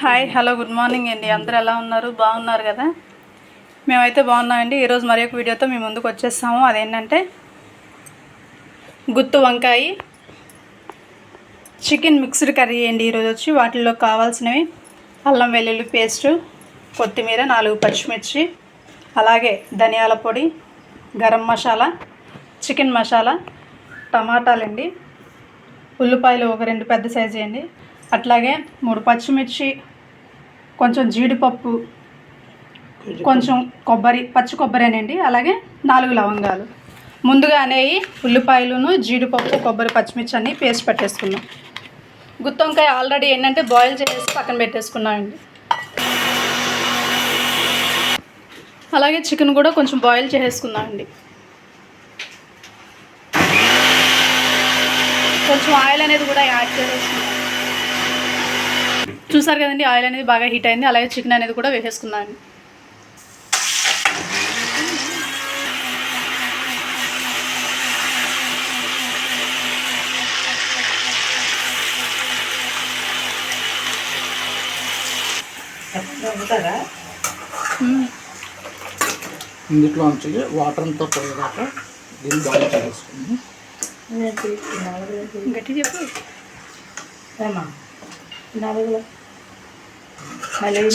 Hi hello good morning అండి. అందరూ ఎలా ఉన్నారు? బాగున్నారు కదా? మేమైతే బాగున్నామండి. ఈరోజు మరి ఒక వీడియోతో మేము ముందుకు వచ్చేస్తాము. అదేంటంటే గుత్తు వంకాయ చికెన్ మిక్స్డ్ కర్రీ అండి. ఈరోజు వచ్చి వాటిల్లో కావాల్సినవి అల్లం వెల్లుల్లి పేస్టు, కొత్తిమీర, 4 పచ్చిమిర్చి, అలాగే ధనియాల పొడి, గరం మసాలా, చికెన్ మసాలా, టమాటాలండి, ఉల్లిపాయలు ఒక 2 పెద్ద సైజు అండి, అట్లాగే 3 పచ్చిమిర్చి, కొంచెం జీడిపప్పు, కొంచెం కొబ్బరి, పచ్చి కొబ్బరేనండి, అలాగే 4 లవంగాలు. ముందుగానే ఉల్లిపాయలను, జీడిపప్పు, కొబ్బరి, పచ్చిమిర్చి అన్నీ పేస్ట్ పెట్టేసుకున్నాం. గుత్తి వంకాయ ఆల్రెడీ ఏంటంటే బాయిల్ చేసి పక్కన పెట్టేసుకున్నామండి. అలాగే చికెన్ కూడా కొంచెం బాయిల్ చేసేసుకున్నామండి. కొంచెం ఆయిల్ అనేది కూడా యాడ్ చేసేసుకున్నాం. చూసారు కదండి, ఆయిల్ అనేది బాగా హీట్ అయింది. అలాగే చికెన్ అనేది కూడా వేసేసుకున్నాను. ఇందులో నుంచి వాటర్ అంతా పోయేదాకా దీన్ని బాయిల్ చేసుకుంది. గట్టి చెప్పు.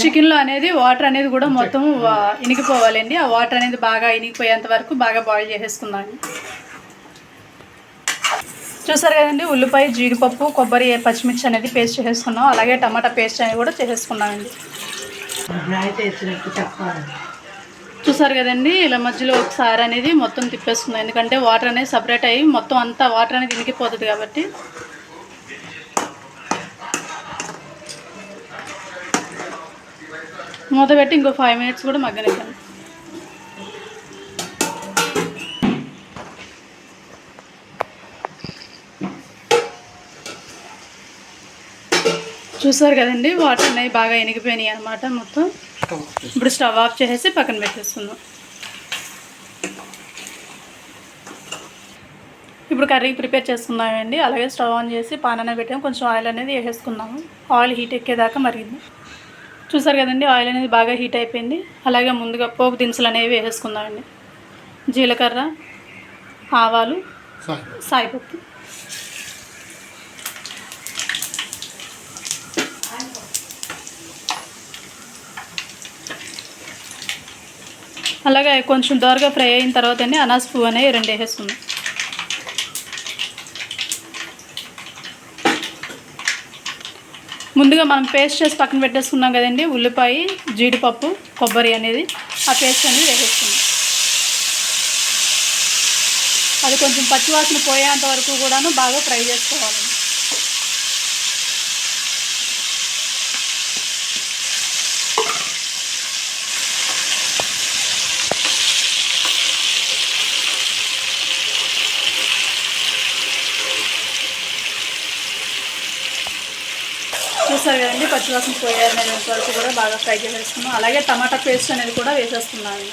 చికెన్లో అనేది వాటర్ అనేది కూడా మొత్తం ఇనికిపోవాలండి. ఆ వాటర్ అనేది బాగా ఇనికిపోయేంత వరకు బాగా బాయిల్ చేసేసుకుందాం. చూసారు కదండి, ఉల్లిపాయ, జీడిపప్పు, కొబ్బరి, పచ్చిమిర్చి అనేది పేస్ట్ చేసేసుకున్నాం. అలాగే టమాటా పేస్ట్ అనేది కూడా చేసేసుకున్నామండి. చూసారు కదండి, ఇలా మధ్యలో ఒకసారి అనేది మొత్తం తిప్పేసుకుందాం. ఎందుకంటే వాటర్ అనేది సపరేట్ అయ్యి మొత్తం అంతా వాటర్ అనేది ఇనికిపోతుంది కాబట్టి. మూత పెట్టి ఇంకో 5 మినిట్స్ కూడా మగ్గనిద్దాం. చూసారు కదండి, వాటర్ అనేవి బాగా ఎనిగిపోయినాయి అన్నమాట మొత్తం. ఇప్పుడు స్టవ్ ఆఫ్ చేసేసి పక్కన పెట్టేసుకుందాం. ఇప్పుడు కర్రీకి ప్రిపేర్ చేసుకుందామండి. అలాగే స్టవ్ ఆన్ చేసి పాన్ అనేది పెట్టాము. కొంచెం ఆయిల్ అనేది వేసేసుకుందాము. ఆయిల్ హీట్ ఎక్కేదాకా మరిగింది. చూసారు కదండి, ఆయిల్ అనేది బాగా హీట్ అయిపోయింది. అలాగే ముందుగా పోపు దినుసులు అనేవి వేసేసుకుందామండి. జీలకర్ర, ఆవాలు, సాయిపప్పు, అలాగే కొంచెం దోరగా ఫ్రై అయిన తర్వాత అండి అనాస పువ్వు అనేవి 2 వేసేసుకుందాం. ముందుగా మనం పేస్ట్ చేసి పక్కన పెట్టేసుకున్నాం కదండి, ఉల్లిపాయ, జీడిపప్పు, కొబ్బరి అనేది ఆ పేస్ట్ అనేది వేసేసుకుందాం. అది కొంచెం పచ్చివాసన పోయేంత వరకు కూడాను బాగా ఫ్రై చేసుకోవాలి. చూసారు కదండి, పచ్చివాసన పోయేంత వరకు కూడా బాగా ఫ్రై చేసేసుకున్నాం. అలాగే టమాటా పేస్ట్ అనేది కూడా వేసేస్తున్నాను.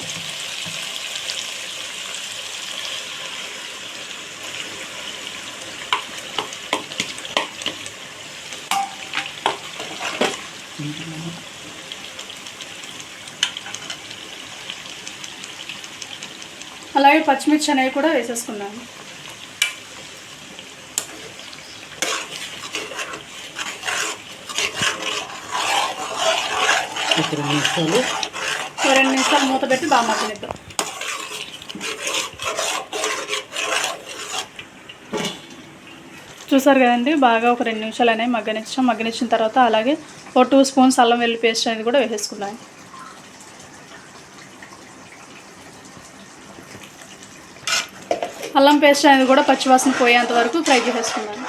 అలాగే పచ్చిమిర్చి అనేవి కూడా వేసేసుకున్నాను. ఒక 2 నిమిషాలు మూత పెట్టి బాగా మగ్గనిద్దాం. చూసారు కదండి, బాగా ఒక 2 నిమిషాలు అనేవి మగ్గనిచ్చాం. మగ్గనిచ్చిన తర్వాత అలాగే ఒక 2 స్పూన్స్ అల్లం వెల్లుల్లి పేస్ట్ అనేది కూడా వేసేసుకున్నాను. అల్లం పేస్ట్ అనేది కూడా పచ్చివాసన పోయేంత వరకు ఫ్రై చేసేసుకున్నాను.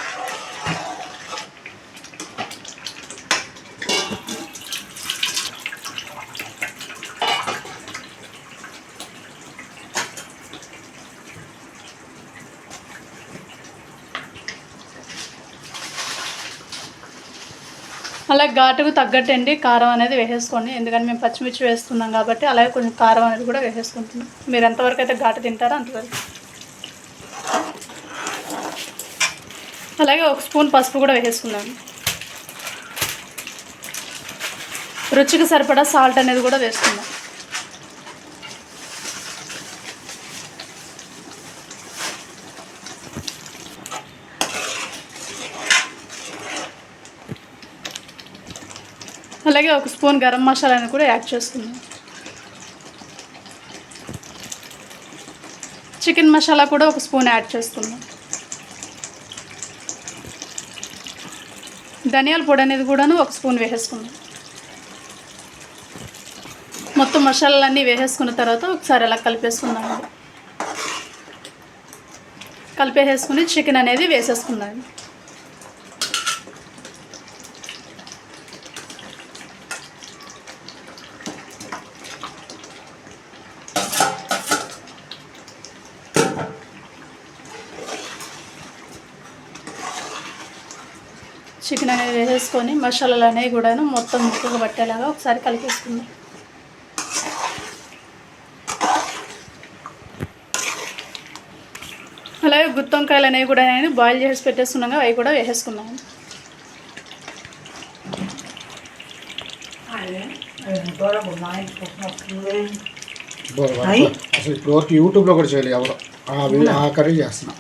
అలాగే ఘాటుకు తగ్గట్టండి కారం అనేది వేసేసుకోండి. ఎందుకంటే మేము పచ్చిమిర్చి వేస్తున్నాం కాబట్టి అలాగే కొంచెం కారం అనేది కూడా వేసేసుకుంటున్నాం. మీరు ఎంతవరకు అయితే ఘాటు తింటారో అంతవరకు. అలాగే 1 స్పూన్ పసుపు కూడా వేసేసుకున్నాను. రుచికి సరిపడా సాల్ట్ అనేది కూడా వేసుకుందాం. అలాగే 1 స్పూన్ గరం మసాలాని కూడా యాడ్ చేసుకుందాం. చికెన్ మసాలా కూడా 1 స్పూన్ యాడ్ చేసుకుందాం. ధనియాల పొడి అనేది కూడాను 1 స్పూన్ వేసేసుకుందాం. మొత్తం మసాలాలన్నీ వేసేసుకున్న తర్వాత ఒకసారి అలా కలిపేసుకుందాం. కలిపేసుకుని చికెన్ అనేది వేసేసుకుందాం. చికెన్ అనేది వేసేసుకొని మసాలాలు అనేవి కూడాను మొత్తం ముక్కగా పట్టేలాగా ఒకసారి కలిపేసుకుందాం. అలాగే గుత్తి వంకాయలు అనేవి కూడా నేను బాయిల్ చేసి పెట్టేసుకున్నాగా అవి కూడా వేసేసుకున్నాను. అసలు ఇప్పుడు యూట్యూబ్లో కూడా చేయలేదు ఎవరు ఆ కర్రీ చేస్తున్నా.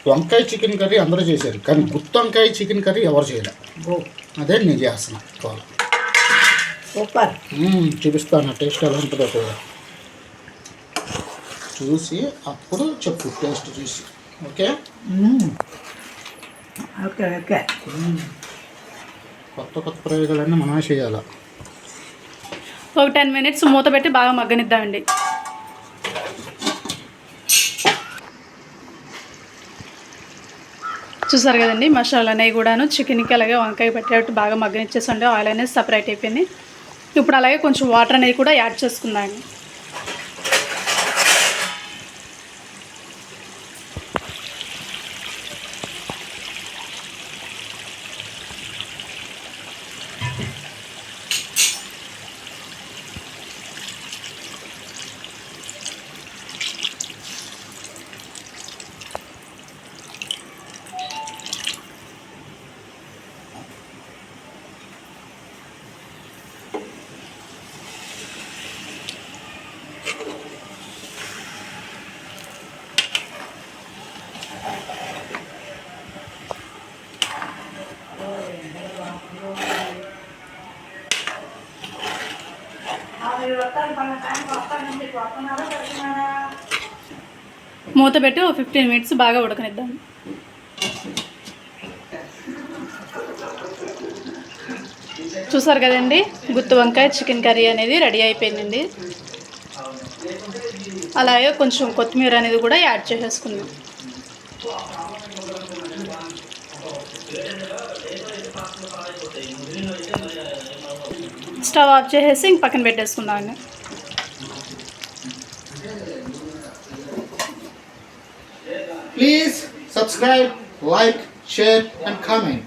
వంకాయ చికెన్ కర్రీ అందరూ చేశారు, కానీ గుత్తి వంకాయ చికెన్ కర్రీ ఎవరు చేయలేదు. అదే నేను చేస్తున్నా. సూపర్. చూపిస్తాను టేస్ట్ ఎలా ఉంటుందో కూడా చూసి అప్పుడు చెప్పు టేస్ట్ చూసి. Okay okay okay. కొత్త కొత్త ప్రయోగాలన్నీ మనమే చేయాలి. ఒక 10 మినిట్స్ మూత పెట్టి బాగా మగ్గనిద్దామండి. చూసారు కదండి, మసాలా అనేవి కూడాను చికెన్కి అలాగే వంకాయ పెట్టేటట్టు బాగా మగ్గనిచ్చేసండి. ఆయిల్ అనేది సపరేట్ అయిపోయింది. ఇప్పుడు అలాగే కొంచెం వాటర్ అనేది కూడా యాడ్ చేసుకుందామండి. మూత పెట్టి 15 మినిట్స్ బాగా ఉడకనిద్దాం. చూసారు కదండి, గుత్తి వంకాయ చికెన్ కర్రీ అనేది రెడీ అయిపోయిందండి. అలాగే కొంచెం కొత్తిమీర అనేది కూడా యాడ్ చేసేసుకుందాం. స్టవ్ ఆఫ్ చేసేసి ఇంక పక్కన పెట్టేసుకుందాం. Please subscribe, like, share and comment.